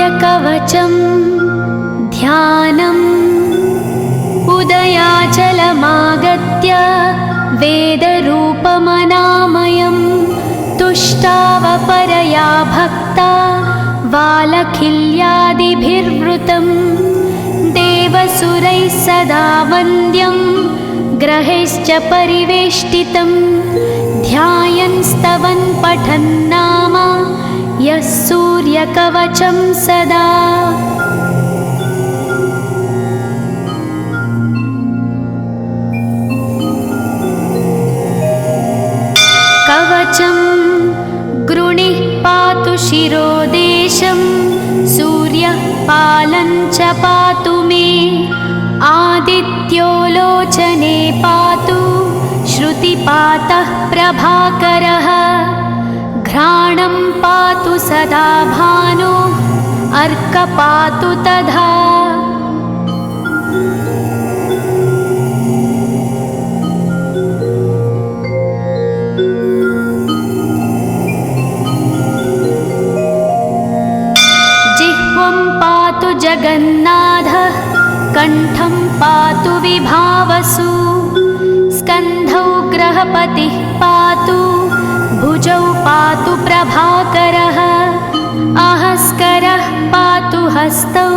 सूर्यकवचं ध्यानम् उदयाचलमागत्य वेदरूपमनामयं तुष्टावपरया भक्ता वालखिल्यादिभिर्वृतं देवसुरैः सदा वन्द्यं ग्रहैश्च परिवेष्टितं ध्यायन् स्तवन् पठन् नाम यः सूर्यकवचं सदा। कवचं गृणिः पातु शिरोदेशं सूर्यः पालं च पातु मे आदित्यो लोचने पातु श्रुतिपातः प्रभाकरः घ्राणं पातु सदा भानो अर्क पातु तथा। जिह्वं पातु जगन्नाथः कण्ठं पातु विभावसु स्कन्धौ ग्रहपतिः पातु भुजौ पातु प्रभाकरः अहस्करः पातु हस्तौ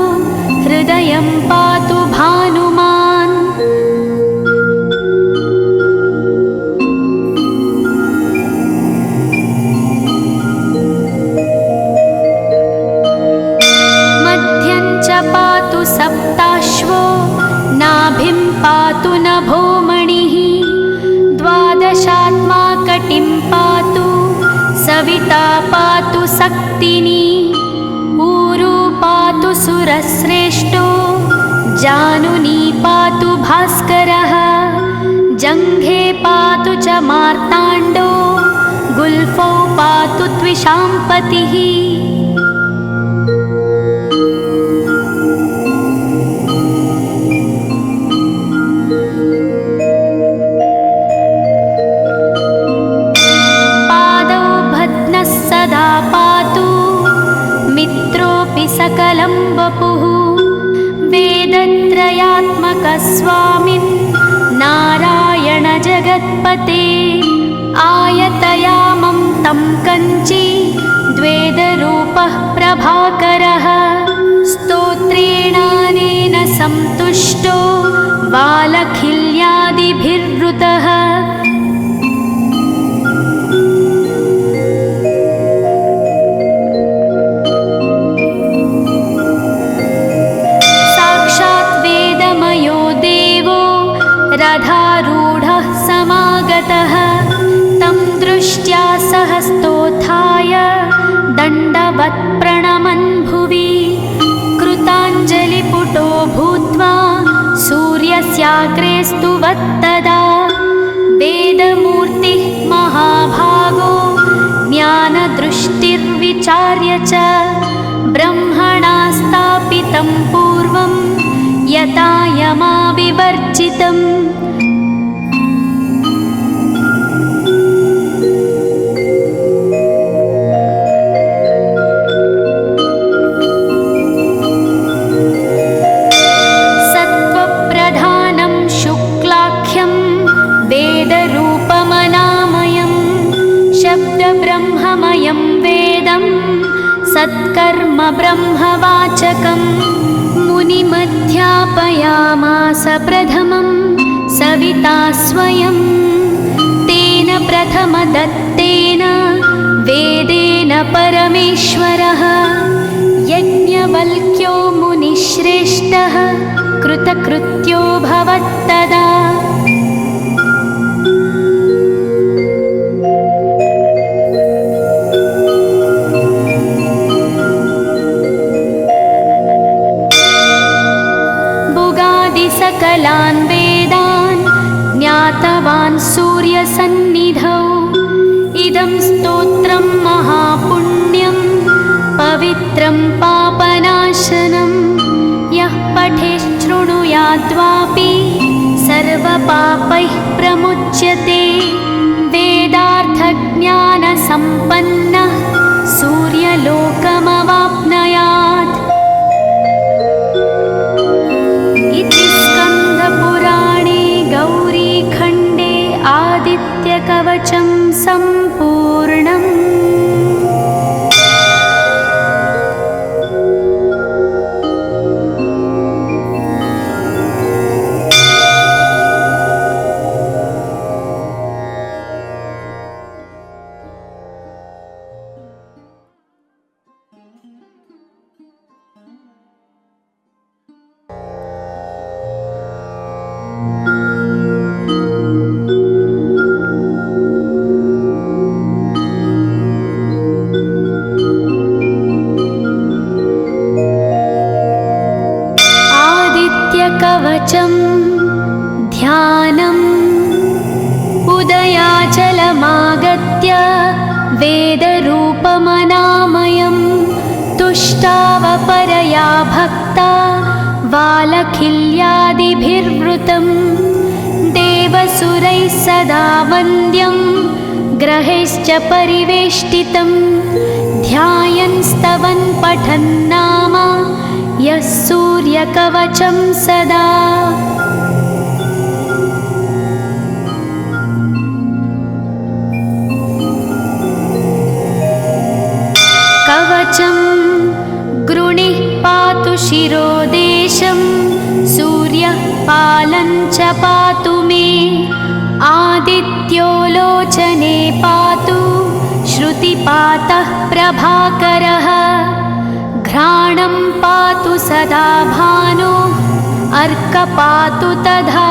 हृदयं पातु भानुमान्। मध्यं च पातु सप्ताश्वो नाभिं पातु नभोमणिः द्वादशात्मा कटिं पातु सविता पातु सक्तिनी ऊरू पातु सुरश्रेष्ठो जानुनी पातु भास्करः जङ्घे पातु च मार्ताण्डो गुल्फौ पातु त्विषाम्पतिः। सदा पातु मित्रोऽपि सकलं वपुः वेदत्रयात्मकस्वामिन् नारायण जगत्पते आयतयामं तं कञ्ची द्वेदरूपः प्रभाकरः स्तोत्रेणानेन सन्तुष्टो वालखिल्यादिभिर्वृतः रथारूढः समागतः तं दृष्ट्या सहस्तोत्थाय दण्डवत् प्रणमन् भुवि कृताञ्जलिपुटो भूत्वा सूर्यस्याग्रे स्तुवत्तदा वेदमूर्तिः महाभागो ज्ञानदृष्टिर्विचार्य च ब्रह्मणा स्थापितं पूर्वं यथा यमाविवर्जितम्। सत्त्वप्रधानं शुक्लाख्यं वेदरूपमनामयं शब्दब्रह्ममयं वेदं सत्कर्म ब्रह्मवाचकम् मुनिमध्यापयामास प्रथमं सविता स्वयं तेन प्रथमदत्तेन वेदेन परमेश्वरः यज्ञवल्क्यो मुनिश्रेष्ठः कृतकृत्यो भवत्तदा। सकलान् वेदान् ज्ञातवान् सूर्यसन्निधौ इदं स्तोत्रं महापुण्यं पवित्रं पापनाशनं यः पठेच्छृणुयाद्वापि सर्वपापैः प्रमुच्यते वेदार्थज्ञानसम्पन्नः सूर्यलोकमवाप्नुयात्। सम्पूर्णम्। कवचं ध्यानम् उदयाचलमागत्य वेदरूपमनामयं तुष्टावपरया भक्ता वालखिल्यादिभिर्वृतं देवसुरैः सदा वन्द्यं ग्रहैश्च परिवेष्टितं ध्यायन् स्तवन् पठन् नाम यः सूर्यकवचं सदा। कवचं गृणिः पातु शिरोदेशं सूर्यः पालं च पातु मे आदित्यो लोचने पातु श्रुतिपातः प्रभाकरः घ्राणं पातु सदा भानो अर्क पातु तथा।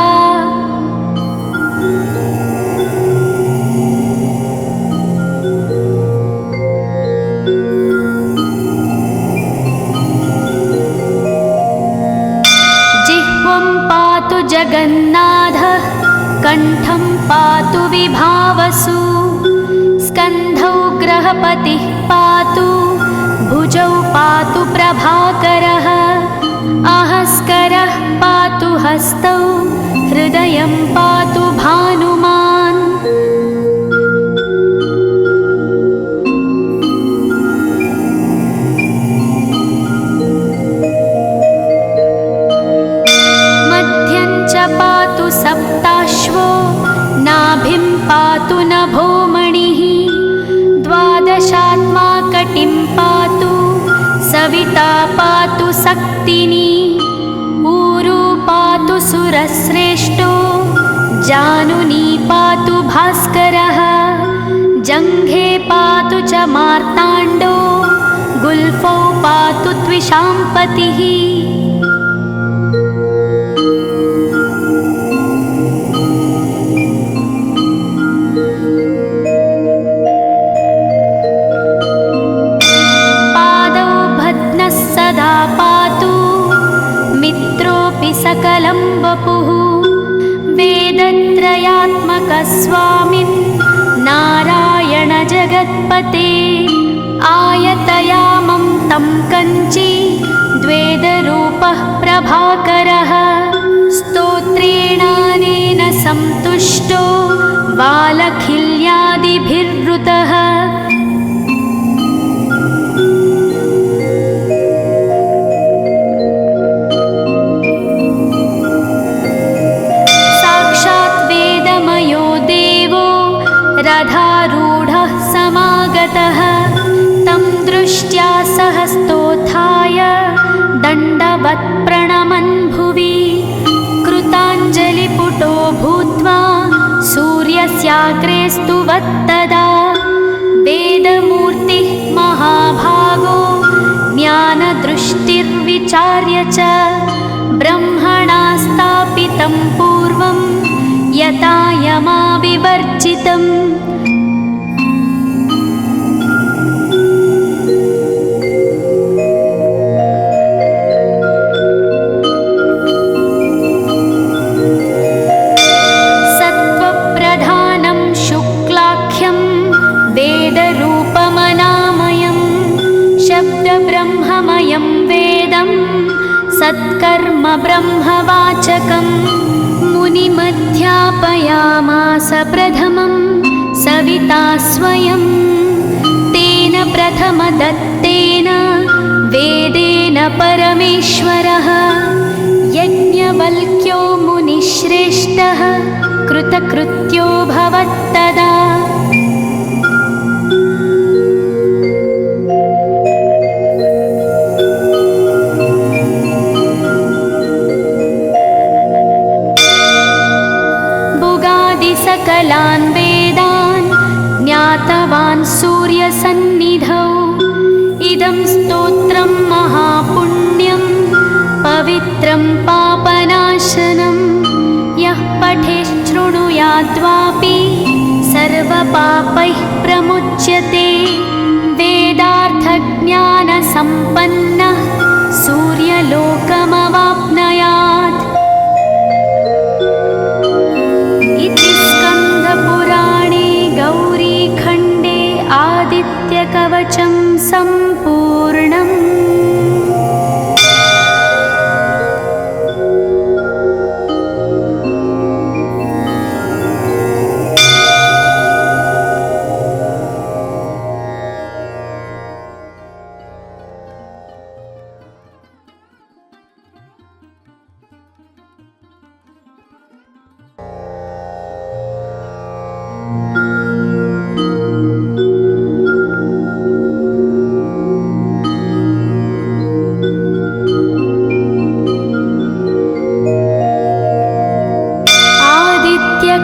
जिह्वं पातु जगन्नाथः कण्ठं पातु विभावसु स्कन्धौ ग्रहपतिः पातु भुजौ पातु प्रभाकरः आहस्करः पातु हस्तौ हृदयं पातु भानुमान्। मध्यं च पातु सप्ताश्वो नाभिं पातु नभोमणिः द्वादशात्मा कटिं पातु सविता पातु सक्तिनी ऊरू पातु सुरश्रेष्ठो जानुनी पातु भास्करः जङ्घे पातु च मार्ताण्डो गुल्फौ पातु त्विषाम्पतिः। सकलं वपुः वेदत्रयात्मकस्वामिन् नारायण जगत्पते आयतयामं तं कञ्ची द्वेदरूपः प्रभाकरः स्तोत्रेणानेन सन्तुष्टो वालखिल्यादिभिर्वृतः रथारूढः समागतः तं दृष्ट्या सहस्तोत्थाय दण्डवत् प्रणमन् भुवि कृताञ्जलिपुटो भूत्वा सूर्यस्याग्रे स्तुवत्तदा वेदमूर्तिः महाभागो ज्ञानदृष्टिर्विचार्य च ब्रह्मणा स्थापितं पूर्वं यथा यमाविवर्जितम्। सत्त्वप्रधानं शुक्लाख्यं वेदरूपमनामयं शब्दब्रह्ममयं वेदं सत्कर्म ब्रह्मवाचकम् मुनिमध्यापयामास प्रथमं सविता स्वयं तेन प्रथमदत्तेन वेदेन परमेश्वरः यज्ञवल्क्यो मुनिश्रेष्ठः कृतकृत्यो भवत्तदा। सन्निधौ इदं स्तोत्रं महापुण्यं पवित्रं पापनाशनं यः पठेच्छृणुयाद्वापि सर्वपापैः प्रमुच्यते वेदार्थज्ञानसम्पन्नः सूर्यलोकमवाप्नुयात् इति स्कन्दपुराणे गौरीखण्डे आदित्यकवचं सम्पूर्णम्।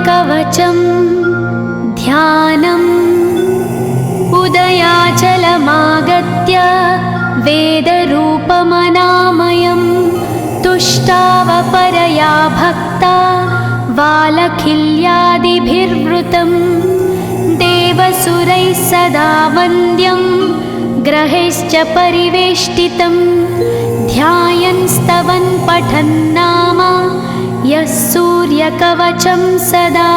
कवचं ध्यानम् उदयाचलमागत्य वेदरूपमनामयं तुष्टावपरया भक्ता वालखिल्यादिभिर्वृतं देवसुरैः सदा वन्द्यं ग्रहैश्च परिवेष्टितं ध्यायन् स्तवन् पठन् नाम यः सूर्यकवचं सदा।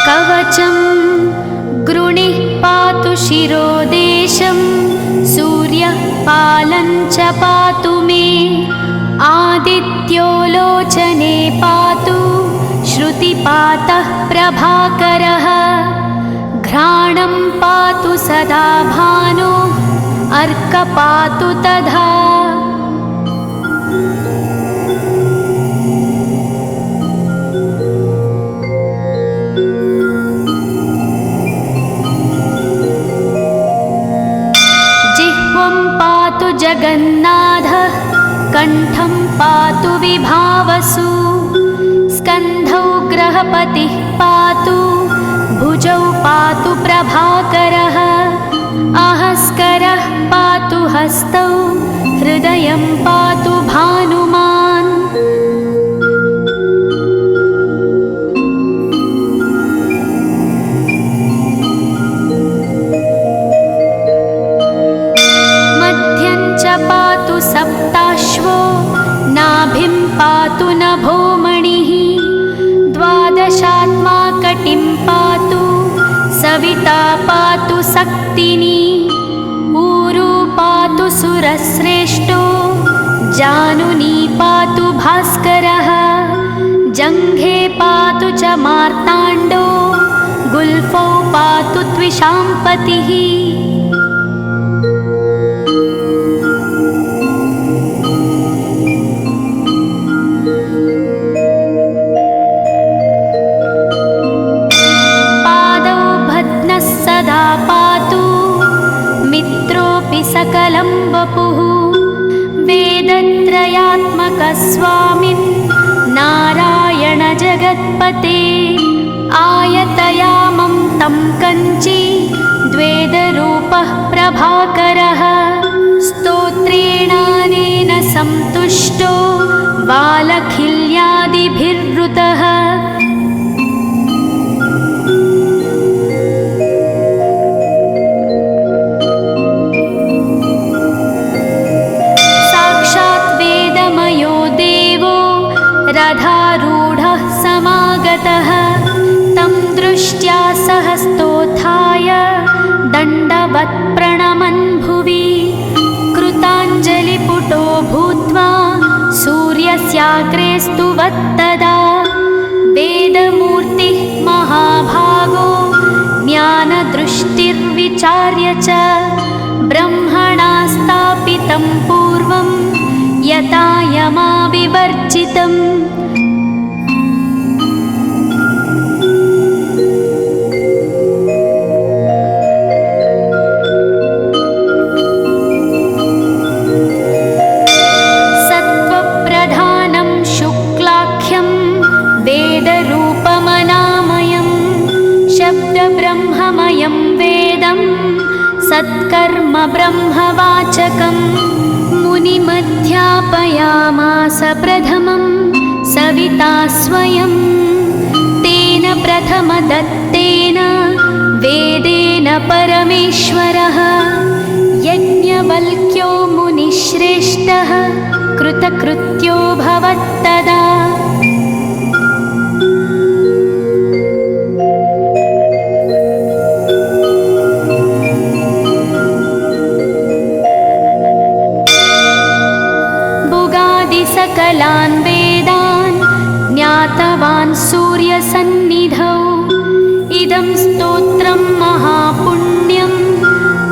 कवचं गृणिः पातु शिरोदेशं सूर्यः पालं च पातु मे आदित्यो लोचने पातु श्रुतिपातः प्रभाकरः घ्राणं पातु सदा भानो अर्कपातु तथा। जिह्वं पातु जगन्नाथः कण्ठं पातु विभावसु स्कन्धौ ग्रहपतिः पातु भुजौ पातु प्रभाकरः आहस्करः पातु हस्तौ हृदयं पातु भानुमान्। मध्यं च पातु सप्ताश्वो नाभिं पातु नभोमणिः द्वादशात्मा कटिं पातु सविता पातु सक्तिनी ऊरू पातु सुरश्रेष्ठो जानुनी पातु भास्करः जङ्घे पातु च मार्ताण्डो गुल्फौ पातु त्विषाम्पतिः। सकलं वपुः वेदत्रयात्मकस्वामिन् नारायण जगत्पते आयतयामं तं कञ्ची द्वेदरूपः प्रभाकरः स्तोत्रेणानेन सन्तुष्टो वालखिल्यादिभिर्वृतः रथारूढः समागतः तं दृष्ट्या सहस्तोत्थाय दण्डवत् प्रणमन् भुवि कृताञ्जलिपुटो भूत्वा सूर्यस्याग्रे स्तुवत्तदा वेदमूर्तिः महाभागो ज्ञानदृष्टिर्विचार्य च ब्रह्मणा स्थापितं पूर्वं यथा यमाविवर्जितम्। सत्त्वप्रधानं शुक्ल सत्कर्म ब्रह्मवाचकं मुनिमध्यापयामास प्रथमं सविता स्वयं तेन प्रथमदत्तेन वेदेन परमेश्वरः यज्ञवल्क्यो मुनिश्रेष्ठः कृतकृत्यो भवत्तदा। सकलान् वेदान् ज्ञातवान् सूर्यसन्निधौ इदं स्तोत्रं महापुण्यं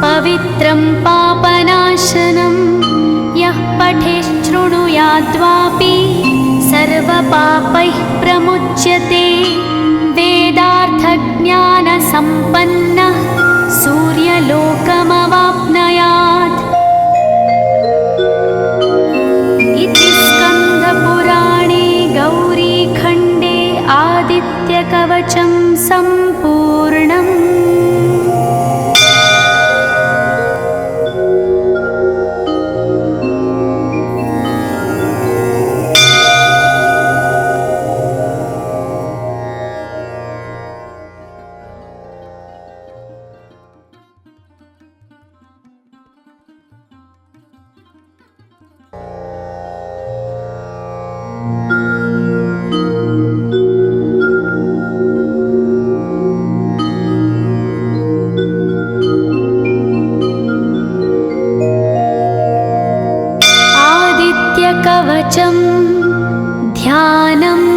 पवित्रं पापनाशनं यः पठेच्छृणुयाद्वापि सर्वपापैः प्रमुच्यते वेदार्थज्ञानसम्पन्नः सूर्यलोकमवाप्नुयात्। स्कन्दपुराणे गौरीखण्डे आदित्यकवचं सम्पूर्णम्। कवचं ध्यानम्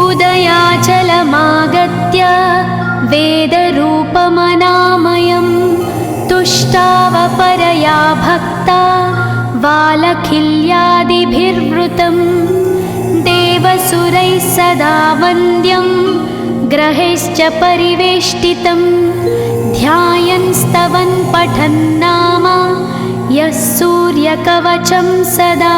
उदयाचलमागत्य वेदरूपमनामयं तुष्टावपरया भक्ता वालखिल्यादिभिर्वृतं देवसुरैः सदा वन्द्यं ग्रहैश्च परिवेष्टितं ध्यायन् स्तवन् पठन् नाम यः सूर्यकवचं सदा।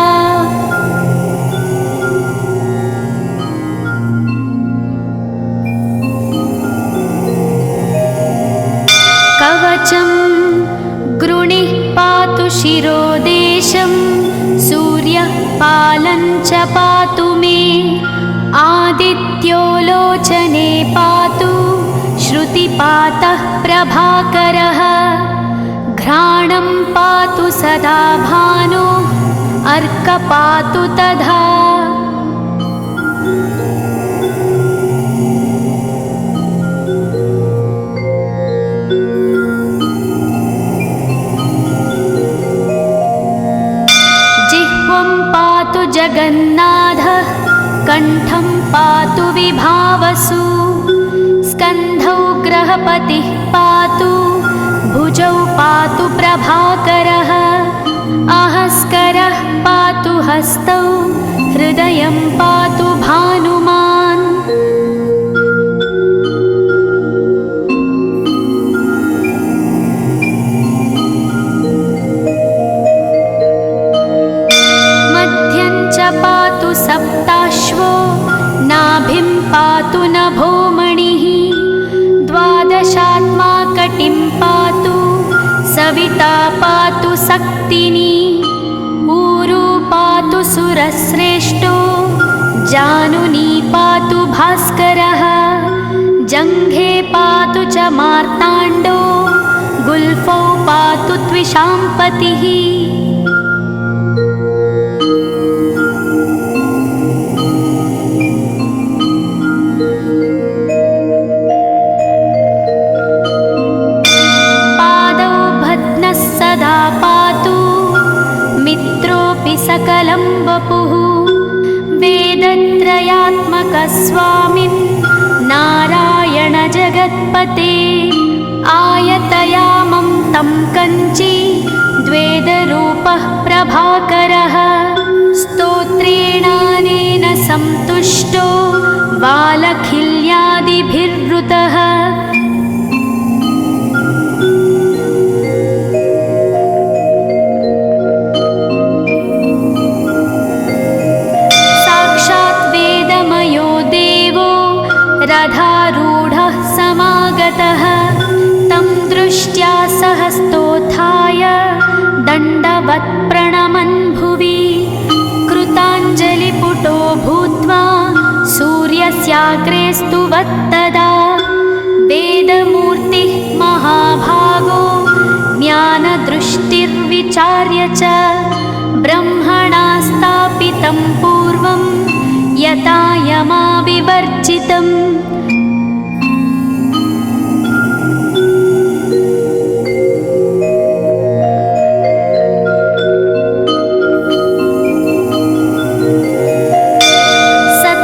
कवचं गृणिः पातु शिरोदेशं सूर्यः पालं च पातु मे आदित्यो लोचने पातु श्रुतिपातः प्रभाकरः घ्राणं पातु सदा भानो अर्क पातु तथा। जिह्वं पातु जगन्नाथः कण्ठं पातु विभावसु स्कन्धौ ग्रहपतिः पातु भुजौ पातु प्रभाकरः आहस्करः पातु हस्तौ हृदयं पातु भानुमान्। मध्यं च पातु सप्ताश्वो नाभिं पातु नभोमणिः द्वादशात्मा कटिं पातु सविता पातु सक्तिनी ऊरू पातु सुरश्रेष्ठो जानुनी पातु भास्करः जङ्घे पातु च मार्ताण्डो गुल्फौ पातु त्विषाम्पतिः। सकलं वपुः वेदत्रयात्मकस्वामिन् नारायण जगत्पते आयतयामं तं कञ्ची द्वेदरूपः प्रभाकरः स्तोत्रेणानेन सन्तुष्टो वालखिल्यादिभिर्वृतः। रथारूढः समागतः तं दृष्ट्वा दृष्ट्या सहस्तोत्थाय दण्डवत् प्रणमन् भुवि कृताञ्जलिपुटो भूत्वा सूर्यस्याग्रे स्तुवत्तदा वेदमूर्तिः महाभागो ज्ञानदृष्टिर्विचार्य च ब्रह्मणा स्थापितं पूर्वं यथा यमाविवर्जितम्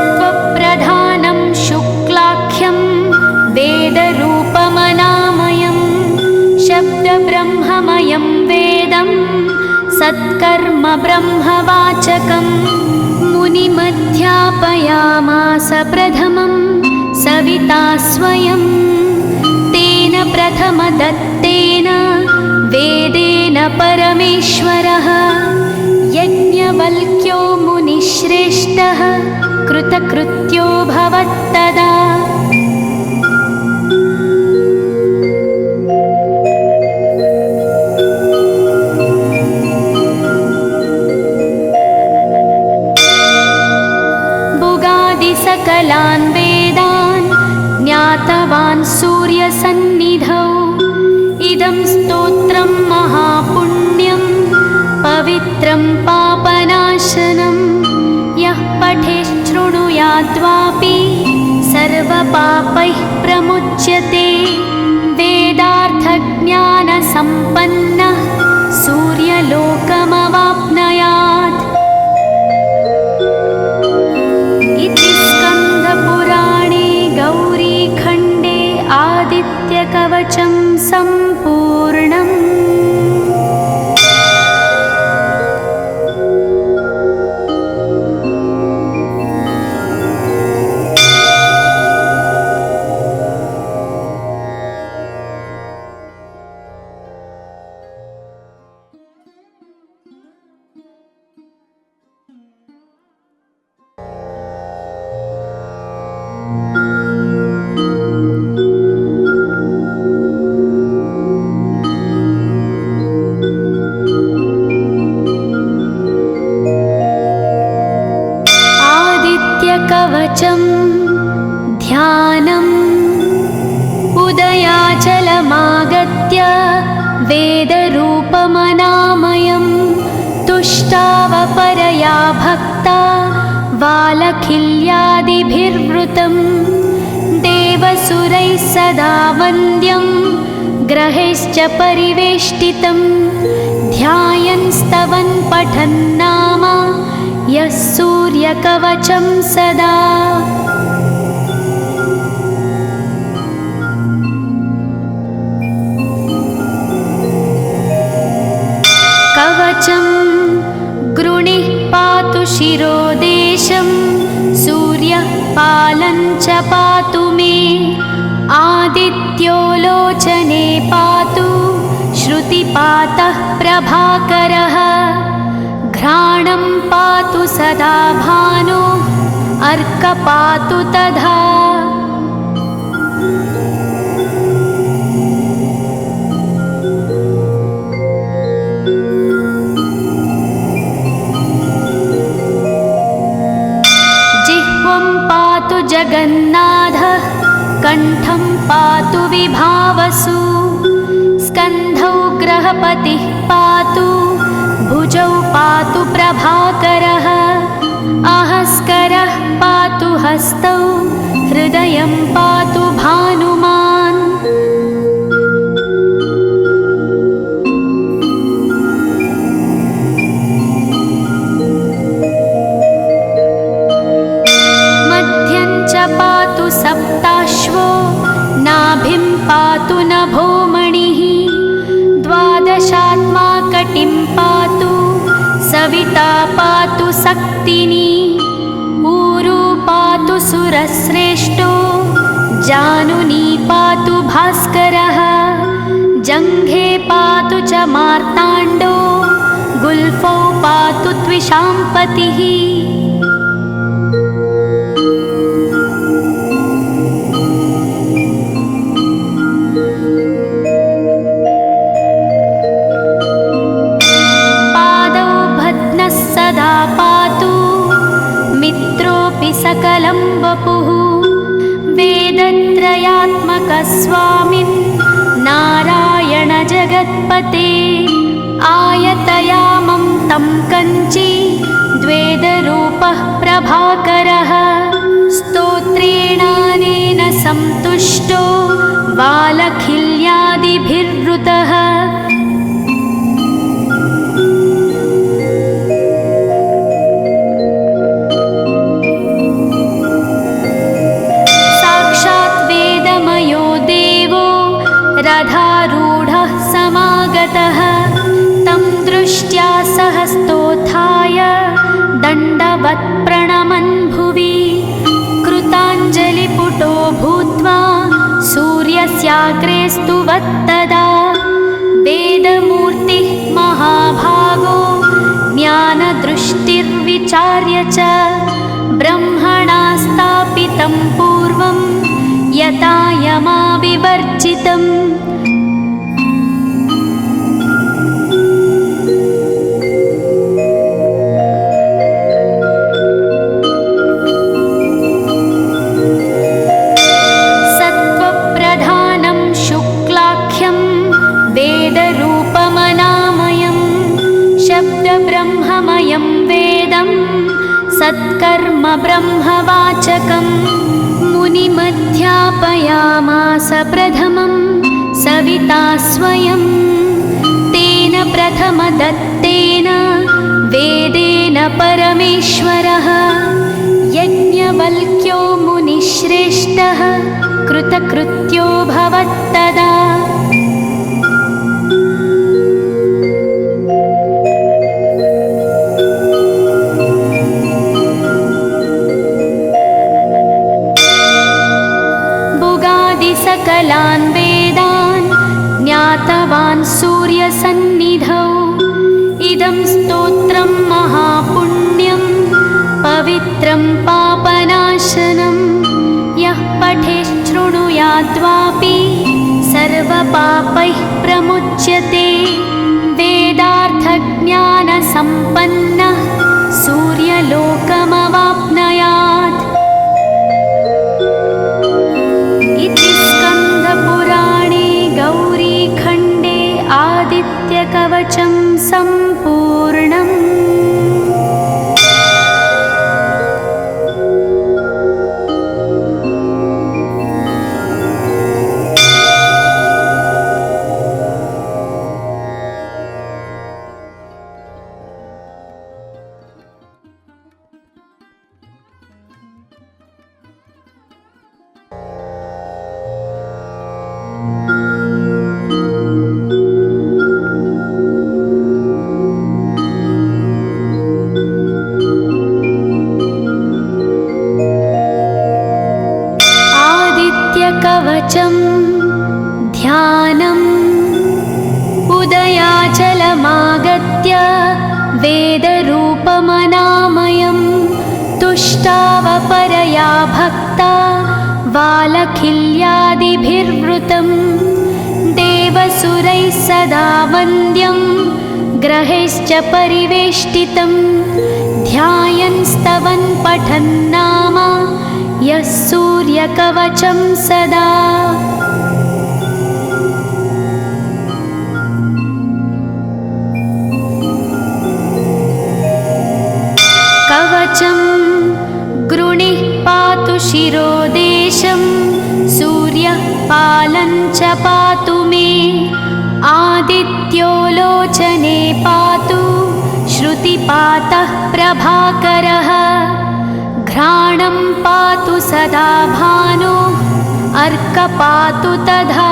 सत्त्वप्रधानं शुक्लाख्यं वेदरूपमनामयं शब्दब्रह्ममयं वेदं सत्कर्म ब्रह्मवाचकम् मुनिमध्यापयामास प्रथमं सविता स्वयं तेन प्रथमदत्तेन वेदेन परमेश्वरः यज्ञवल्क्यो मुनिश्रेष्ठः कृतकृत्यो भवत्तदा सकलान् वेदान् ज्ञातवान् सूर्यसन्निधौ इदं स्तोत्रं महापुण्यं पवित्रं पापनाशनं यः पठेच्छृणुयाद्वापि सर्वपापैः प्रमुच्यते वेदार्थज्ञानसम्पन्नः सूर्यलोकमवाप्नुयात् इति स्कन्दपुराणे गौरीखण्डे आदित्यकवचं सम्पूर्णम्। कवचं ध्यानम् उदयाचलमागत्य वेदरूपमनामयं तुष्टावपरया भक्ता वालखिल्यादिभिर्वृतं देवसुरैः सदा वन्द्यं ग्रहैश्च परिवेष्टितं ध्यायन् स्तवन् पठन् नाम यः सूर्यकवचं सदा कवचं गृणिः पातु शिरोदेशं सूर्यः पालं च पातु मे आदित्यो लोचने पातु श्रुतिपातः प्रभाकरः घ्राणं पातु सदा भानो अर्क पातु तथा जिह्वं पातु जगन्नाथः कण्ठं पातु विभावसु स्कन्धौ ग्रहपतिः पातु भुजौ पातु प्रभाकरः आहस्करः पातु हस्तौ हृदयं पातु भानुमान् मध्यं च पातु सप्ताश्वो नाभिं पातु नभोमणिः द्वादशात्मा कटिं पातु सविता पातु सक्तिनी ऊरू पातु सुरश्रेष्ठो जानुनी पातु भास्करः जङ्घे पातु च मार्ताण्डो गुल्फौ पातु त्विषाम्पतिः यस्यापि सकलं वपुः वेदत्रयात्मकस्वामिन् नारायण जगत्पते आयतयामं तं कञ्ची द्वेदरूपः प्रभाकरः स्तोत्रेणानेन सन्तुष्टो बालखिल्यादिभिर्वृतः साक्षात् वेदमयो देवो रथारूढः समागतः तं दृष्ट्या सहस्तोत्थाय दण्डवत् प्रणमन् भुवि कृताञ्जलिपुटो भूत्वा सूर्यस्याग्रे स्तुवत्तदा वेदमूर्तिः महाभागो ज्ञानदृष्टिर्विचार्य च ब्रह्मणा स्थापितं पूर्वं यथा यमाविवर्जितम् ब्रह्ममयं वेदं सत्कर्म ब्रह्मवाचकं मुनिमध्यापयामास प्रथमं सविता स्वयं तेन प्रथमदत्तेन वेदेन परमेश्वरः यज्ञवल्क्यो मुनिश्रेष्ठः कृतकृत्यो भवत्तदा सकलान् वेदान् ज्ञातवान् सूर्यसन्निधौ इदं स्तोत्रं महापुण्यं पवित्रं पापनाशनं यः पठेच्छृणुयाद्वापि सर्वपापैः प्रमुच्यते वेदार्थज्ञानसम्पन्नः सूर्यलोकमवाप्नुयात् इति स्कन्दपुराणे गौरीखण्डे आदित्यकवचं सम्पूर्णम्। कवचं ध्यानम् उदयाचलमागत्य वेदरूपमनामयं तुष्टावपरया भक्ता वालखिल्यादिभिर्वृतं देवसुरैः सदा वन्द्यं ग्रहैश्च परिवेष्टितं ध्यायन् स्तवन् पठन् नाम यः सूर्यकवचं सदा कवचं गृणिः पातु शिरोदेशं सूर्यः पालं च पातु मे आदित्यो लोचने पातु श्रुतिपातः प्रभाकरः घ्राणं पातु सदा भानो अर्कपातु तथा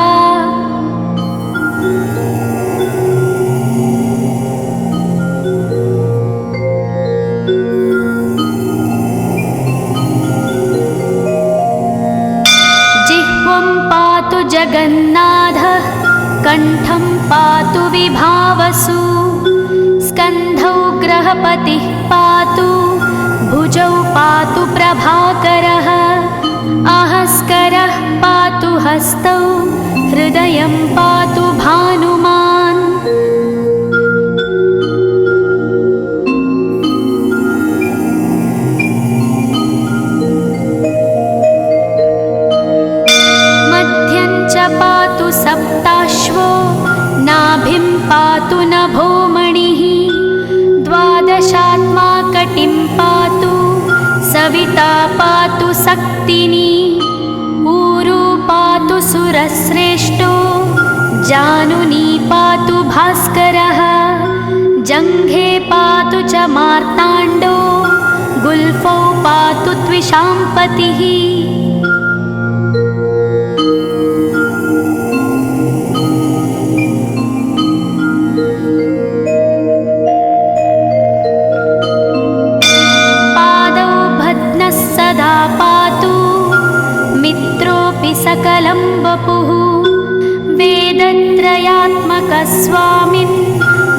जिह्वं पातु जगन्नाथः कण्ठं पातु विभावसु स्कन्धौ ग्रहपतिः पातु भुजौ पातु प्रभाकरः आहस्करः पातु हस्तौ हृदयं पातु भानुमान् सविता पातु सक्तिनी ऊरू पातु सुरश्रेष्ठो जानुनी पातु भास्करः जङ्घे पातु च मार्ताण्डो गुल्फौ पातु त्विषाम्पतिः। पादौ भद्नः सदा पातु मित्रोऽपि सकलं वपुः वेदत्रयात्मकः स्वामिन्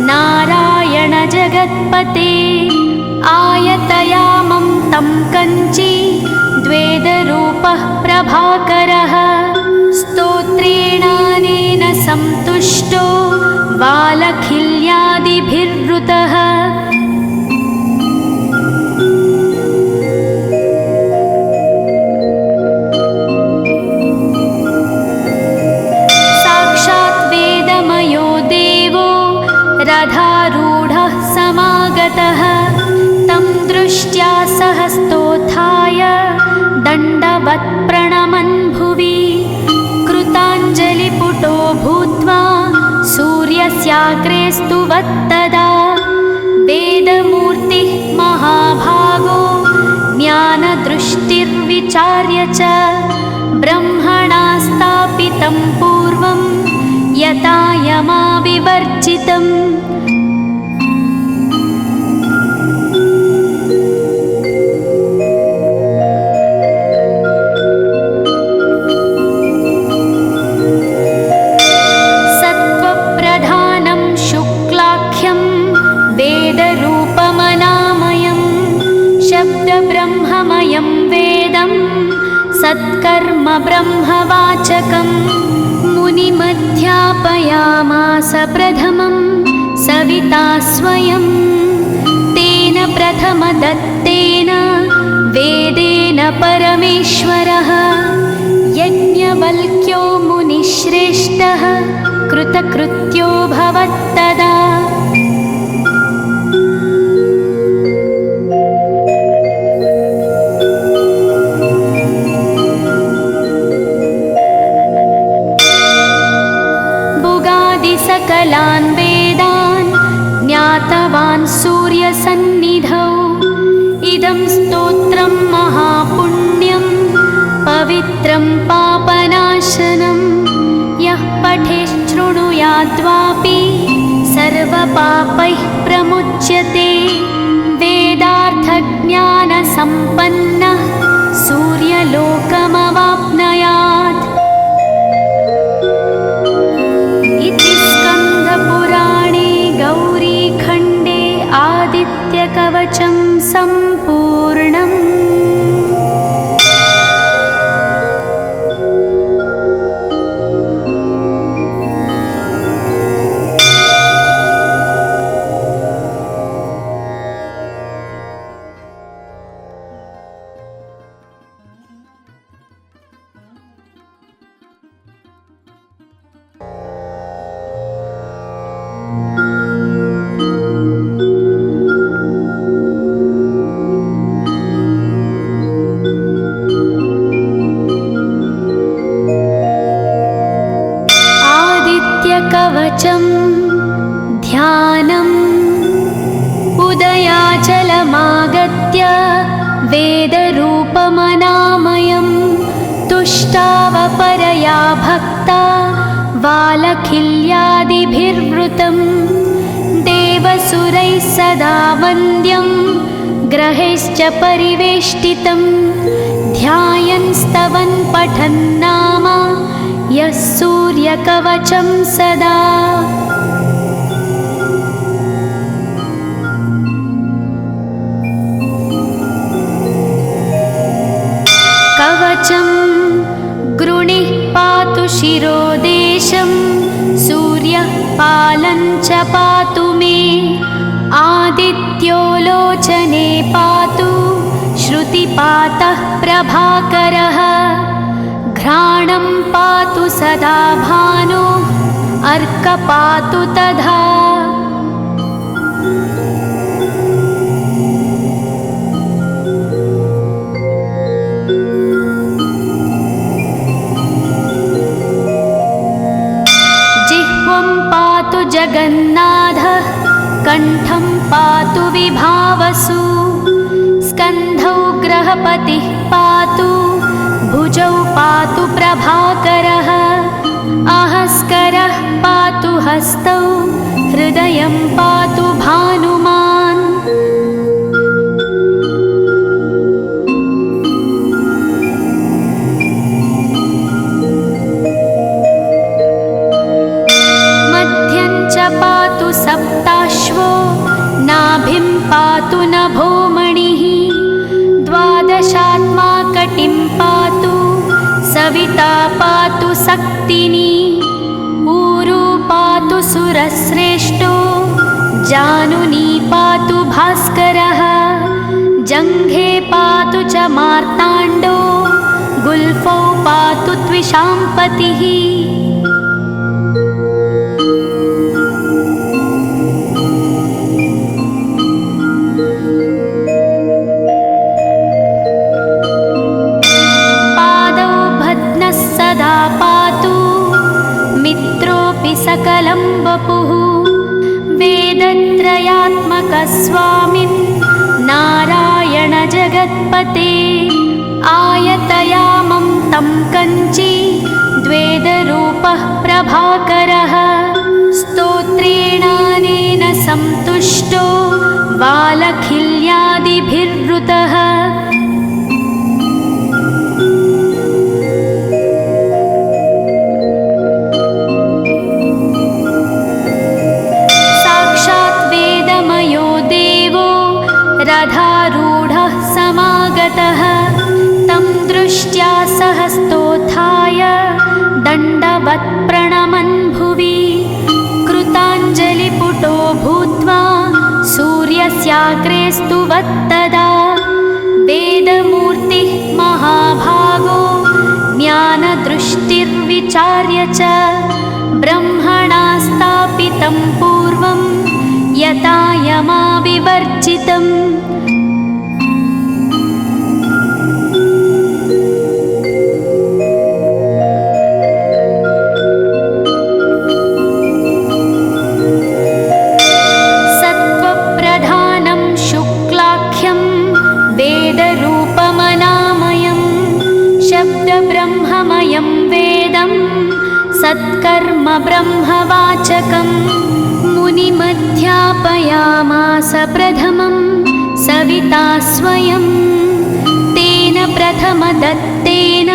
नारायण जगत्पते आयतयामं तं कञ्ची द्वेदरूपः प्रभाकरः स्तोत्रेणानेन सन्तुष्टो वालखिल्यादिभिर्वृतः। साक्षात् वेदमयो देवो रथारूढः समागतः तं दृष्ट्या सहस्तोत्थाय दण्डवत् प्रणमन् भुवि कृताञ्जलिपुटो भूत्वा सूर्यस्याग्रे स्तुवत्तदा वेदमूर्तिः महाभागो ज्ञानदृष्टिर्विचार्य च ब्रह्मणा स्थापितं पूर्वं यथा यमाविवर्जितम्। सत्त्वप्रधानं शुक्लाख्यं वेदरूपमनामयं शब्दब्रह्ममयं वेदं सत्कर्म ब्रह्मवाचकम् मुनिमध्यापयामास प्रथमं सविता स्वयं तेन प्रथमदत्तेन वेदेन परमेश्वरः यज्ञवल्क्यो मुनिश्रेष्ठः कृतकृत्यो भवत्तदा। सकलान् वेदान् ज्ञातवान् सूर्यसन्निधौ इदं स्तोत्रं महापुण्यं पवित्रं पापनाशनं यः पठेच्छृणुयाद्वापि सर्वपापैः प्रमुच्यते वेदार्थज्ञानसम्पन्नः सूर्यलोकमवाप्नुयात्। इति स्कन्दपुराणे गौरीखण्डे आदित्यकवचं सम्पूर्णम्। कवचं ध्यानम् उदयाचलमागत्य वेदरूपमनामयं तुष्टावपरया भक्ता वालखिल्यादिभिर्वृतं देवसुरैः सदा वन्द्यं ग्रहैश्च परिवेष्टितं ध्यायन् स्तवन् पठन् नाम यः सूर्यकवचं सदा। कवचं गृणिः पातु शिरोदेशं सूर्यः पालं च पातु मे आदित्यो लोचने पातु श्रुतिपातः प्रभाकरः घ्राणं पातु सदा भानो अर्कपातु तथा। जगन्नाथः कण्ठं पातु विभावसु स्कन्धौ ग्रहपतिः पातु भुजौ पातु प्रभाकरः आहस्करः पातु हस्तौ हृदयं पातु भानुमान् मध्यं च पातु सप्ताश्वो नाभिं पातु नभोमणिः द्वादशात्मा कटिं पातु सविता पातु सक्तिनी ऊरू पातु सुरश्रेष्ठो जानुनी पातु भास्करः जङ्घे पातु च मार्ताण्डो गुल्फौ पातु त्विषाम्पतिः सकलं वपुः वेदत्रयात्मकस्वामिन् नारायण जगत्पते आयतयामं तं कञ्ची द्वेदरूपः प्रभाकरः स्तोत्रेणानेन सन्तुष्टो वालखिल्यादिभिर्वृतः रथारूढः समागतः तं दृष्ट्या सहस्तोत्थाय दण्डवत् प्रणमन् भुवि कृताञ्जलिपुटो भूत्वा सूर्यस्याग्रे स्तुवत्तदा वेदमूर्तिः महाभागो ज्ञानदृष्टिर्विचार्य च ब्रह्मणा स्थापितं पूर्वं यथा यमाविवर्जितम् सत्त्वप्रधानं शुक्लाख्यं वेदरूपमनामयं शब्दब्रह्ममयं वेदं सत्कर्म ब्रह्मवाचकम् मुनिमध्यापयामास प्रथमं सविता स्वयं तेन प्रथमदत्तेन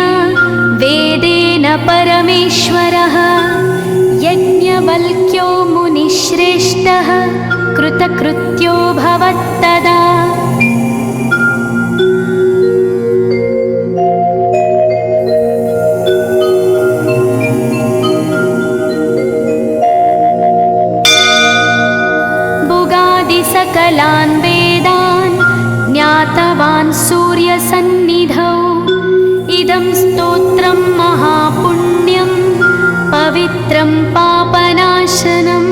वेदेन परमेश्वरः यज्ञवल्क्यो मुनिश्रेष्ठः कृतकृत्यो भवत्तदा सकलान् वेदान् ज्ञातवान् सूर्यसन्निधौ इदं स्तोत्रं महापुण्यं पवित्रं पापनाशनं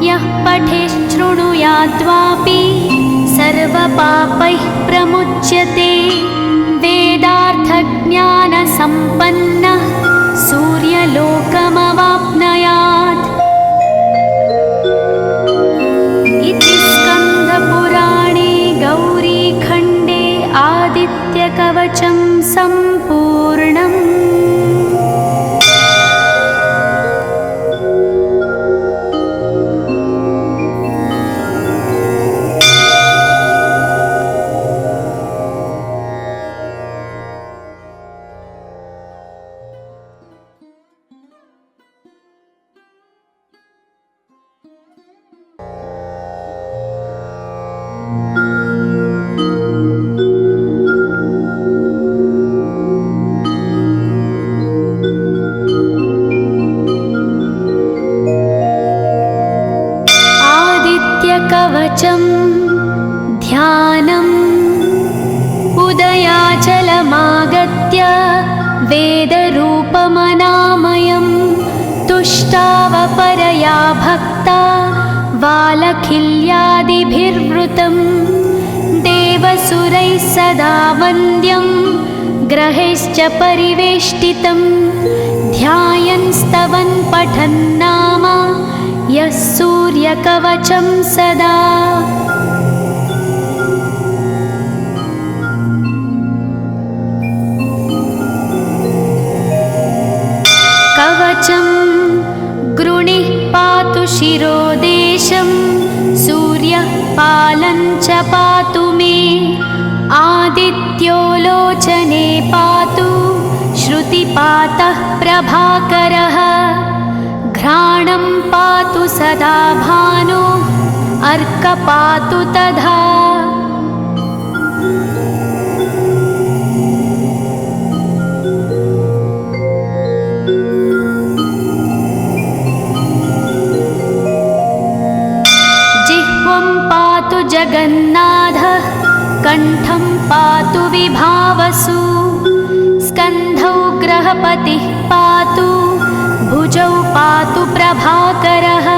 यः पठेच्छृणुयाद्वापि सर्वपापैः प्रमुच्यते वेदार्थज्ञानसम्पन्नः सूर्यलोकमवाप्नुयात् इति स्कन्दपुराणे गौरीखण्डे आदित्यकवचं सम्पूर्णम्। कवचं ध्यानम् उदयाचलमागत्य वेदरूपमनामयं तुष्टावपरया भक्ता वालखिल्यादिभिर्वृतं देवसुरैः सदा वन्द्यं ग्रहैश्च परिवेष्टितं ध्यायन् स्तवन् पठन् नाम यः सूर्यकवचं सदा। कवचं गृणिः पातु शिरोदेशं, सूर्यः पालं च पातु मे। आदित्यो लोचने पातु, श्रुतिपातः प्रभाकरः। घ्राणं पातु सदा भानो, अर्क पातु तथा। जिह्वं पातु जगन्नाथः, कण्ठं पातु विभावसु। स्कन्धौ ग्रहपतिः पातु, भुजौ पातु प्रभाकरः।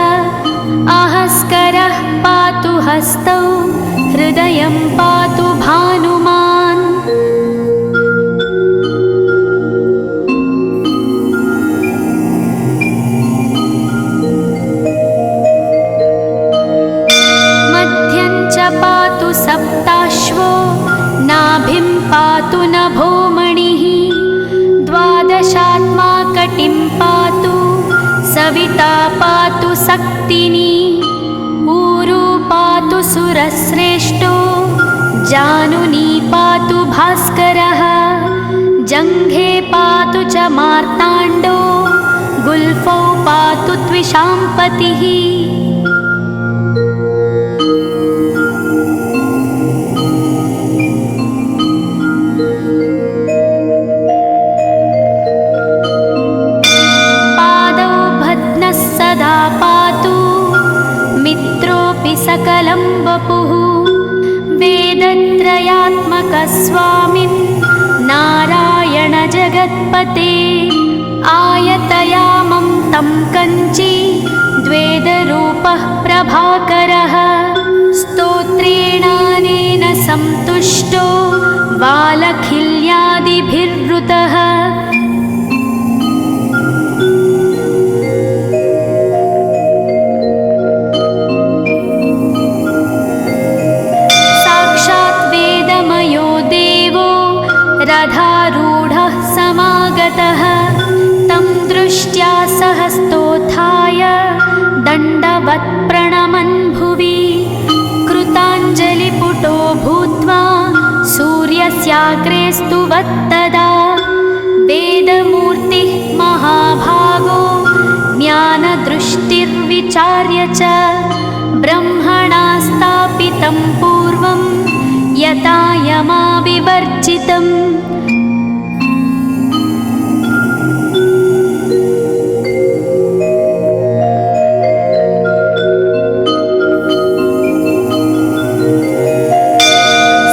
अहस्करः पातु हस्तौ, हृदयं पातु भानुमान्। मध्यं च पातु सप्ताश्वो, नाभिं पातु नभोमणिः। द्वादशात्मा कटिं पातु, सविता पातु सक्तिनी। ऊरू पातु सुरश्रेष्ठो, जानुनी पातु भास्करः। जङ्घे पातु च मार्ताण्डो, गुल्फौ पातु त्विषाम्पतिः। सकलं वपुः, वेदत्रयात्मकः स्वामिन् नारायण जगत्पते। आयतयामं तं कञ्ची, द्वेदरूपः प्रभाकरः। स्तोत्रेणानेन सन्तुष्टो, बालखिल्यादिभिर्वृतः। रथारूढः समागतः, तं दृष्ट्या सहस्तोत्थाय, दण्डवत् प्रणमन् भुवि। कृताञ्जलिपुटो भूत्वा, सूर्यस्याग्रे स्तुवत्तदा। वेदमूर्तिः महाभागो, ज्ञानदृष्टिर्विचार्य च। ब्रह्मणा स्थापितं पूर्वं, यथा यमाविवर्जितम्।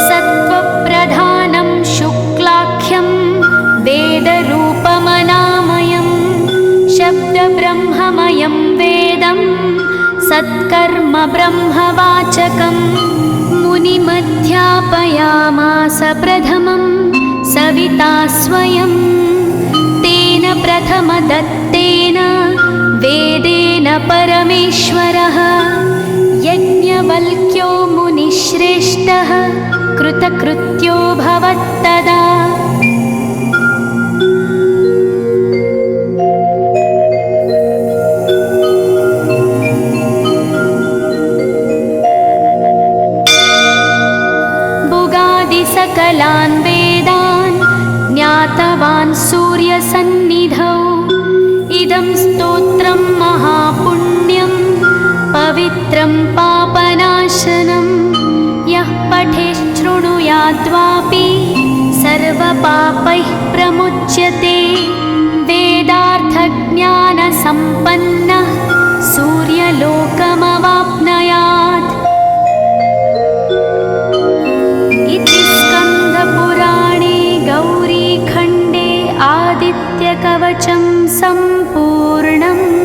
सत्त्वप्रधानं शुक्लाख्यं, वेदरूपमनामयं। शब्दब्रह्ममयं वेदं, सत्कर्म ब्रह्मवाचकम्। मुनिमध्यापयामास प्रथमं, सविता स्वयं। तेन प्रथमदत्तेन, वेदेन परमेश्वरः। यज्ञवल्क्यो मुनिश्रेष्ठः, कृतकृत्यो भवत्तदा। सकलान् वेदान्, ज्ञातवान् सूर्यसन्निधौ। इदं स्तोत्रं महापुण्यं, पवित्रं पापनाशनं। यः पठेच्छृणुयाद्वापि, सर्वपापैः प्रमुच्यते। वेदार्थज्ञानसम्पन्नः, सूर्यलोकमवाप्नुयात्। इति स्कन्दपुराणे गौरीखण्डे आदित्यकवचं सम्पूर्णम्।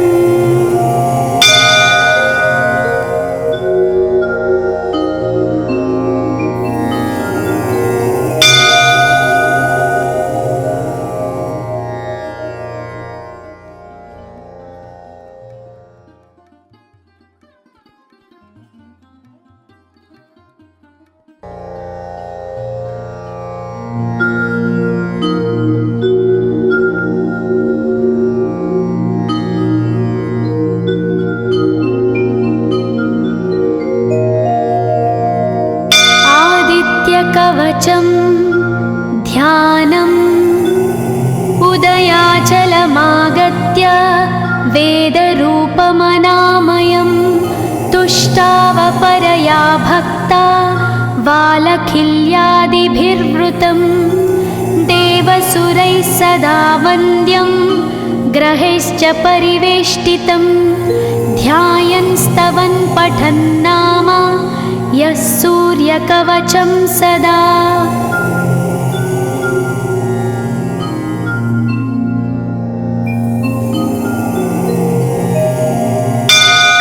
स्थलमागत्य वेदरूपमनामयं तुष्टावपरया भक्ता वालखिल्यादिभिर्वृतं देवसुरैः सदा वन्द्यं ग्रहैश्च परिवेष्टितं ध्यायन् स्तवन् पठन् नाम यः सूर्यकवचं सदा।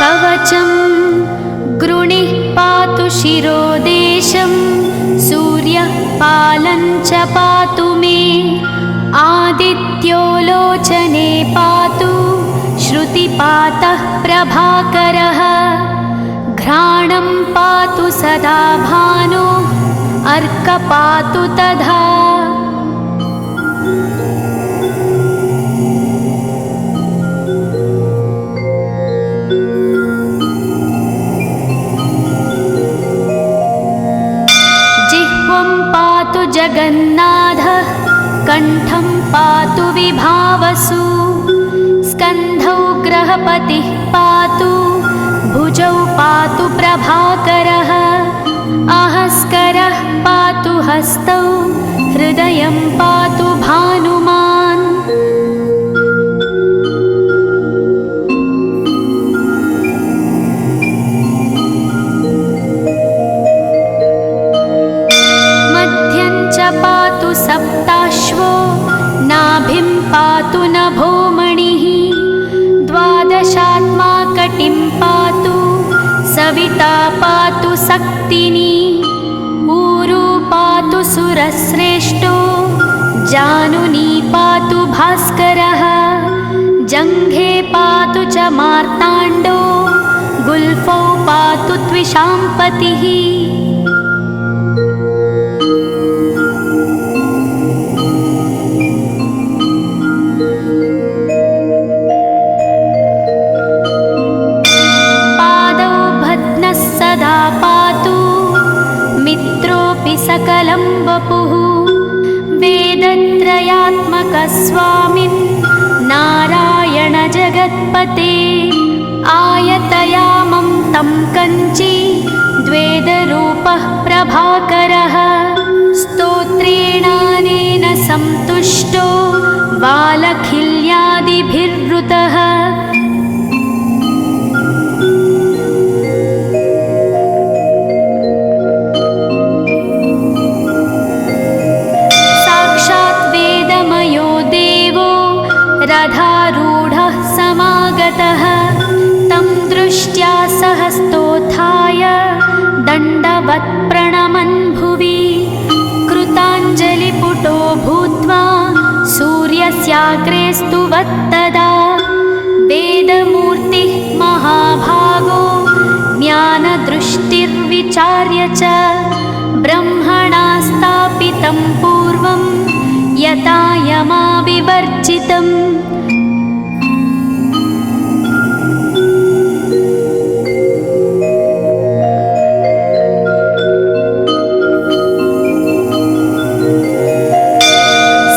कवचं गृणिः पातु शिरोदेशं सूर्यः पालं च पातु मे आदित्यो लोचने पातु श्रुतिपातः प्रभाकरः घ्राणं पातु सदा भानो अर्कपातु तथा। जगन्नाथः कण्ठं पातु विभावसु स्कन्धौ ग्रहपतिः पातु भुजौ पातु प्रभाकरः आहस्करः पातु हस्तौ हृदयं पातु भानुमान्। पातु सप्ताश्वो नाभिं पातु नभोमणिः द्वादशात्मा कटिं पातु सविता पातु सक्तिनी ऊरू पातु सुरश्रेष्ठो जानुनी पातु भास्करः जङ्घे पातु च मार्ताण्डो गुल्फौ पातु त्विषाम्पतिः। सकलं वपुः वेदत्रयात्मकस्वामिन् नारायण जगत्पते आयतयामं तं कञ्ची द्वेदरूपः प्रभाकरः स्तोत्रेणानेन सन्तुष्टो वालखिल्यादिभिर्वृतः रथारूढः समागतः तं दृष्ट्या सहस्तोत्थाय दण्डवत् प्रणमन् भुवि कृताञ्जलिपुटो भूत्वा सूर्यस्याग्रे स्तुवत्तदा वेदमूर्तिः महाभागो ज्ञानदृष्टिर्विचार्य च ब्रह्मणा स्थापितं पूर्वं यथा यमाविवर्जितम्।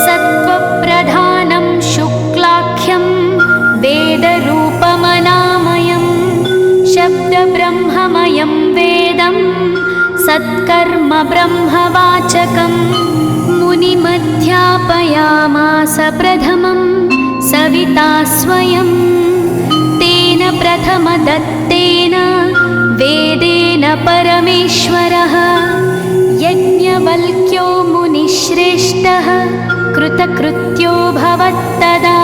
सत्त्वप्रधानं शुक्लाख्यं वेदरूपमनामयं शब्दब्रह्ममयं वेदं सत्कर्म ब्रह्मवाचकम् मुनिमध्यापयामास प्रथमं सविता स्वयं तेन प्रथमदत्तेन वेदेन परमेश्वरः यज्ञवल्क्यो मुनिश्रेष्ठः कृतकृत्यो भवत्तदा।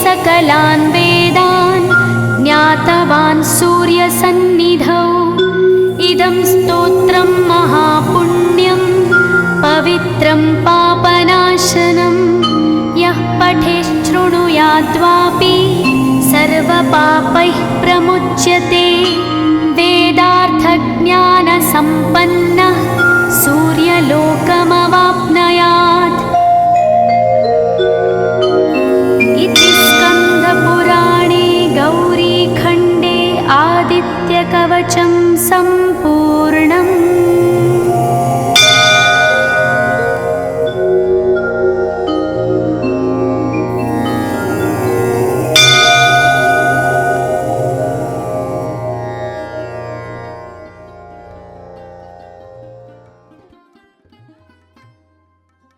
सकलान् वेदान् ज्ञातवान् सूर्यसन्निधौ इदं स्तोत्रं महापुण्यं पवित्रं पापनाशनं यः पठेच्छृणुयाद्वापि सर्वपापैः प्रमुच्यते वेदार्थज्ञानसम्पन्नः सूर्यलोकमवाप्नुयात्। इति स्कन्दपुराणे गौ कवचं सम्मृतात्